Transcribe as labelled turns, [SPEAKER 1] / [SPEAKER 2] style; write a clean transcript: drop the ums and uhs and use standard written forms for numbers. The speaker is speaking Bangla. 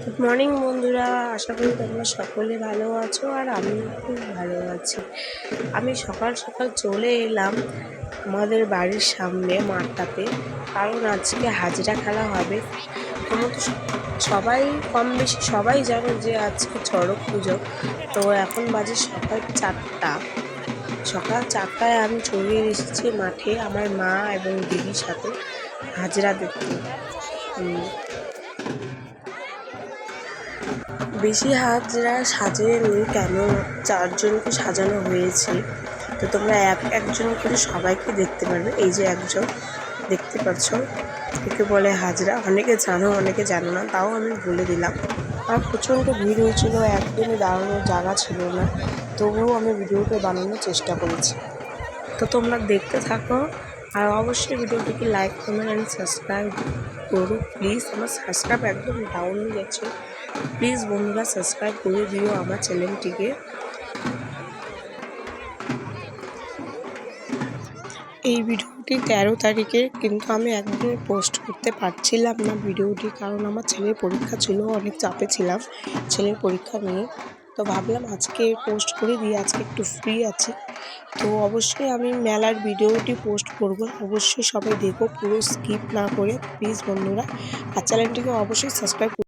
[SPEAKER 1] গুড মর্নিং বন্ধুরা, আশা করি তোমরা সকলে ভালো আছো আর আমিও খুব ভালো আছি। আমি সকাল সকাল চলে এলাম আমাদের বাড়ির সামনে মাঠটাতে, কারণ আজকে হাজিরা খেলা হবে। তোমরা তো সবাই কম বেশি সবাই জানো যে আজকে চড়ক পুজো। তো এখন বাজে সকাল 4টায় আমি চলে এসেছি মাঠে আমার মা এবং দিদির সাথে হাজিরা দেখতে। বেশি হাজরা সাজেনি, কেন 4জনকে সাজানো হয়েছে। তো তোমরা একজন করে সবাইকে দেখতে পারবে। এই যে একজন দেখতে পাচ্ছ, একে বলে হাজরা। অনেকে জানো অনেকে জানো না, তাও আমি বলে দিলাম। আর প্রচণ্ড ভিড় হয়েছিল, একদমই দাঁড়ানোর জায়গা ছিল না, তবুও আমি ভিডিওটা বানানোর চেষ্টা করেছি। তো তোমরা দেখতে থাকো আর অবশ্যই ভিডিওটিকে লাইক কমেন্ট অ্যান্ড সাবস্ক্রাইব করো প্লিজ। আমার সাবস্ক্রাইব একদম ডাউন হয়ে যাচ্ছে, প্লিজ বন্ধুরা সাবস্ক্রাইব করে দিও আমার চ্যানেলটিকে। এই ভিডিওটি 13 তারিখে, কিন্তু আমি একদিনে পোস্ট করতে পারছিলাম না ভিডিওটি, কারণ আমার ছেলের পরীক্ষা ছিল, অনেক চাপে ছিলাম ছেলের পরীক্ষা নিয়ে। তো ভাবলাম আজকে পোস্ট করে দিয়ে, আজকে একটু ফ্রি আছি। তো অবশ্যই আমি মেলার ভিডিওটি পোস্ট করব, অবশ্যই সবাই দেখো পুরো স্কিপ না করে প্লিজ বন্ধুরা। আর চ্যানেলটিকে অবশ্যই সাবস্ক্রাইব